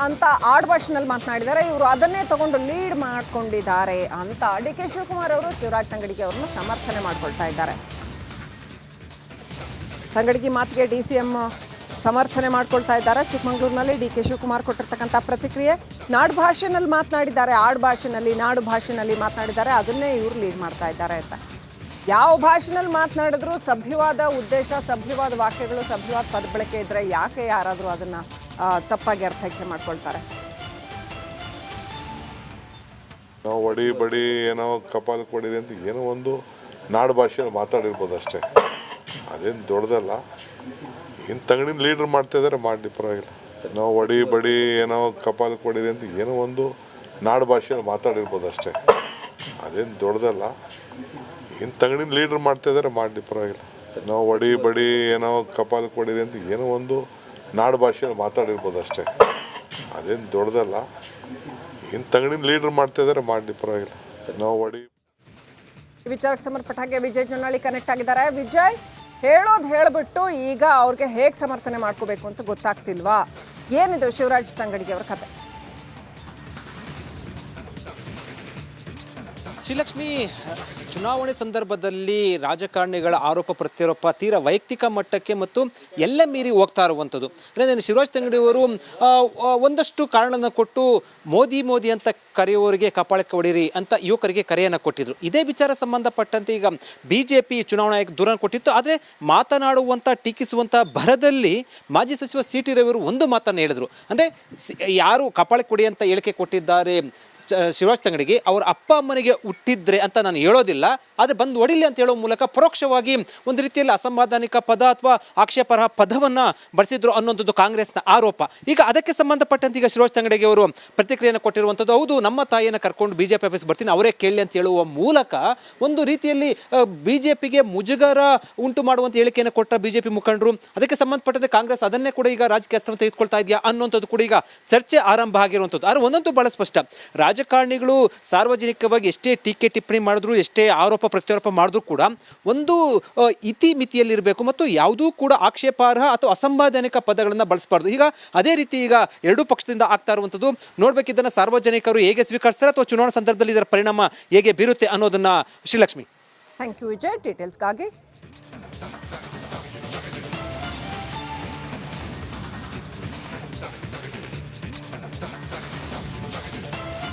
ಅಂತ ಆಡ್ಭಾಷಣಲ್ಲಿ ಮಾತನಾಡಿದ್ದಾರೆ. ಇವರು ಅದನ್ನೇ ತಗೊಂಡು ಲೀಡ್ ಮಾಡ್ಕೊಂಡಿದ್ದಾರೆ ಅಂತ ಡಿ ಕೆ ಶಿವಕುಮಾರ್ ಅವರು ಶಿವರಾಜ್ ತಂಗಡಗಿ ಅವರನ್ನು ಸಮರ್ಥನೆ ಮಾಡ್ಕೊಳ್ತಾ ಇದ್ದಾರೆ. ತಂಗಡಗಿ ಮಾತಿಗೆ DCM ಸಮರ್ಥನೆ ಮಾಡ್ಕೊಳ್ತಾ ಇದ್ದಾರೆ. ಚಿಕ್ಕಮಗಳೂರಿನಲ್ಲಿ ಡಿ ಕೆ ಶಿವಕುಮಾರ್ ಕೊಟ್ಟಿರ್ತಕ್ಕಂಥ ಪ್ರತಿಕ್ರಿಯೆ, ನಾಡು ಭಾಷೆನಲ್ಲಿ ಮಾತನಾಡಿದ್ದಾರೆ, ಆಡು ಭಾಷೆನಲ್ಲಿ ನಾಡು ಭಾಷೆನಲ್ಲಿ ಮಾತನಾಡಿದ್ದಾರೆ, ಅದನ್ನೇ ಇವರು ಲೀಡ್ ಮಾಡ್ತಾ ಇದ್ದಾರೆ ಅಂತ. ಯಾವ ಭಾಷೆನಲ್ಲಿ ಮಾತನಾಡಿದ್ರು ಸಭ್ಯವಾದ ಉದ್ದೇಶ, ಸಭ್ಯವಾದ ವಾಕ್ಯಗಳು, ಸಭ್ಯವಾದ ಪದ ಬಳಕೆ ಇದ್ದರೆ ಯಾಕೆ ಯಾರಾದರೂ ಅದನ್ನು ತಪ್ಪಾಗಿ ಅರ್ಥಕ್ಕೆ ಮಾಡ್ಕೊಳ್ತಾರೆ? ನಾವು ಒಡಿ ಬಡಿ ಏನೋ ಕಪಾಲ್ ಕೊಡಿರಿ ಅಂತ ಏನೋ ಒಂದು ನಾಡು ಭಾಷೆಯಲ್ಲಿ ಮಾತಾಡಿರ್ಬೋದು ಅಷ್ಟೇ, ಅದೇನು ದೊಡ್ಡದಲ್ಲ. ಇನ್ನು ತಂಗಡಿನ ಲೀಡ್ರ್ ಮಾಡ್ತಾ ಇದ್ದಾರೆ, ಮಾಡಿ ಪರವಾಗಿಲ್ಲ. ನಾವು ಒಡಿ ಬಡಿ ಏನೋ ಕಪಾಲ್ ಕೊಡಿರಿ ಅಂತ ಏನೋ ಒಂದು ನಾಡು ಭಾಷೆಯಲ್ಲಿ ಮಾತಾಡಿರ್ಬೋದು ಅಷ್ಟೇ, ಅದೇನು ದೊಡ್ಡದಲ್ಲ. ಇನ್ನು ತಂಗಡಿನ ಲೀಡ್ರ್ ಮಾಡ್ತಾ ಇದ್ದಾರೆ, ಮಾಡಿ ಪರವಾಗಿಲ್ಲ. ನಾವು ಒಡಿ ಬಡಿ ಏನೋ ಕಪಾಲ್ ಕೊಡಿರಿ ಅಂತ ಏನೋ ಒಂದು ನಾಡು ಭಾಷೆಯಲ್ಲಿ ಮಾತಾಡಿರ್ಬೋದು ಅಷ್ಟೇ, ಅದೇನು ದೊಡ್ಡದಲ್ಲ. ಇನ್ನು ತಂಗಡಿನ ಲೀಡ್ರ್ ಮಾಡ್ತಾ ಇದ್ದಾರೆ, ಮಾಡಿ ಪರವಾಗಿಲ್ಲ. ನಾವು ಒಡಿ ವಿಚಾರಕ್ಕೆ ಸಂಬಂಧಪಟ್ಟ ಹಾಗೆ ವಿಜಯ್ ಜೊನ್ನಾಳಿ ಕನೆಕ್ಟ್ ಆಗಿದ್ದಾರೆ. ವಿಜಯ್, ಹೇಳೋದು ಹೇಳಿಬಿಟ್ಟು ಈಗ ಅವ್ರಿಗೆ ಹೇಗೆ ಸಮರ್ಥನೆ ಮಾಡ್ಕೋಬೇಕು ಅಂತ ಗೊತ್ತಾಗ್ತಿಲ್ವಾ? ಏನಿದೆ ಶಿವರಾಜ್ ತಂಗಡಗಿ ಅವರ ಕತೆ? ಶ್ರೀಲಕ್ಷ್ಮಿ, ಚುನಾವಣೆ ಸಂದರ್ಭದಲ್ಲಿ ರಾಜಕಾರಣಿಗಳ ಆರೋಪ ಪ್ರತ್ಯಾರೋಪ ತೀರಾ ವೈಯಕ್ತಿಕ ಮಟ್ಟಕ್ಕೆ ಮತ್ತು ಎಲ್ಲ ಮೀರಿ ಹೋಗ್ತಾ ಇರುವಂಥದ್ದು. ಅಂದರೆ ಶಿವರಾಜ್ ತಂಗಡಿಯವರು ಒಂದಷ್ಟು ಕಾರಣನ ಕೊಟ್ಟು ಮೋದಿ ಅಂತ ಕರೆಯುವವರಿಗೆ ಕಪಾಳಕ್ಕೆ ಹೊಡಿರಿ ಅಂತ ಯುವಕರಿಗೆ ಕರೆಯನ್ನು ಕೊಟ್ಟಿದ್ರು. ಇದೇ ವಿಚಾರ ಸಂಬಂಧಪಟ್ಟಂತೆ ಈಗ BJP ಚುನಾವಣಾ ಆಯೋಗ ದೂರನ್ನು ಕೊಟ್ಟಿತ್ತು. ಆದರೆ ಮಾತನಾಡುವಂಥ ಟೀಕಿಸುವಂಥ ಭರದಲ್ಲಿ ಮಾಜಿ ಸಚಿವ CT ರವಿಯವರು ಒಂದು ಮಾತನ್ನು ಹೇಳಿದರು. ಅಂದರೆ ಯಾರು ಕಪಾಳಕ್ಕೆ ಕೊಡಿ ಅಂತ ಹೇಳಿಕೆ ಕೊಟ್ಟಿದ್ದಾರೆ ಶಿವರಾಜ್ ತಂಗಡಿಗೆ, ಅವರ ಅಪ್ಪ ಅಮ್ಮನಿಗೆ ಹುಟ್ಟಿದ್ರೆ ಅಂತ ನಾನು ಹೇಳೋದಿಲ್ಲ, ಆದರೆ ಬಂದು ಹೊಡಿಲಿ ಅಂತ ಹೇಳೋ ಮೂಲಕ ಪರೋಕ್ಷವಾಗಿ ಒಂದು ರೀತಿಯಲ್ಲಿ ಅಸಂವಿಧಾನಿಕ ಪದ ಅಥವಾ ಆಕ್ಷೇಪಾರ್ಹ ಪದವನ್ನು ಬಳಸಿದ್ರು ಅನ್ನೋಂಥದ್ದು ಕಾಂಗ್ರೆಸ್ನ ಆರೋಪ. ಈಗ ಅದಕ್ಕೆ ಸಂಬಂಧಪಟ್ಟಂತೆ ಈಗ ಶಿವರಾಜ್ ತಂಗಡಿಗೆ ಅವರು ಪ್ರತಿಕ್ರಿಯೆಯನ್ನು ಕೊಟ್ಟಿರುವಂಥದ್ದು, ಹೌದು ನಮ್ಮ ತಾಯಿಯನ್ನು ಕರ್ಕೊಂಡು BJP ಆಫೀಸ್ ಬರ್ತೀನಿ, ಅವರೇ ಕೇಳಲಿ ಅಂತ ಹೇಳುವ ಮೂಲಕ ಒಂದು ರೀತಿಯಲ್ಲಿ BJPಗೆ ಮುಜುಗರ ಉಂಟು ಮಾಡುವಂಥ ಹೇಳಿಕೆಯನ್ನು ಕೊಟ್ಟ BJP ಮುಖಂಡರು. ಅದಕ್ಕೆ ಸಂಬಂಧಪಟ್ಟಂತೆ ಕಾಂಗ್ರೆಸ್ ಅದನ್ನೇ ಕೂಡ ಈಗ ರಾಜಕೀಯ ಅಸ್ತ್ರ ತೆಗೆದುಕೊಳ್ತಾ ಇದೆಯಾ ಅನ್ನೋಂಥದ್ದು ಕೂಡ ಈಗ ಚರ್ಚೆ ಆರಂಭ ಆಗಿರುವಂಥದ್ದು. ಆದರೆ ಒಂದಂತೂ ಬಹಳ ಸ್ಪಷ್ಟ, ರಾಜಕಾರಣಿಗಳು ಸಾರ್ವಜನಿಕವಾಗಿ ಎಷ್ಟೇ ಟೀಕೆ ಟಿಪ್ಪಣಿ ಮಾಡಿದ್ರು, ಎಷ್ಟೇ ಆರೋಪ ಪ್ರತ್ಯಾರೋಪ ಮಾಡಿದ್ರು ಕೂಡ ಒಂದು ಇತಿ ಮಿತಿಯಲ್ಲಿರಬೇಕು ಮತ್ತು ಯಾವುದೂ ಕೂಡ ಆಕ್ಷೇಪಾರ್ಹ ಅಥವಾ ಅಸಂವಿಧಾನಿಕ ಪದಗಳನ್ನು ಬಳಸಬಾರ್ದು. ಈಗ ಅದೇ ರೀತಿ ಈಗ ಎರಡೂ ಪಕ್ಷದಿಂದ ಆಗ್ತಾ ಇರುವಂಥದ್ದು. ನೋಡ್ಬೇಕಿದ್ದನ್ನು ಸಾರ್ವಜನಿಕರು ಹೇಗೆ ಸ್ವೀಕರಿಸ್ತಾರೆ ಅಥವಾ ಚುನಾವಣಾ ಸಂದರ್ಭದಲ್ಲಿ ಇದರ ಪರಿಣಾಮ ಹೇಗೆ ಬೀರುತ್ತೆ ಅನ್ನೋದನ್ನ ಶ್ರೀಲಕ್ಷ್ಮಿ. Thank you Vijay. ಡೀಟೇಲ್ಸ್ಗಾಗಿ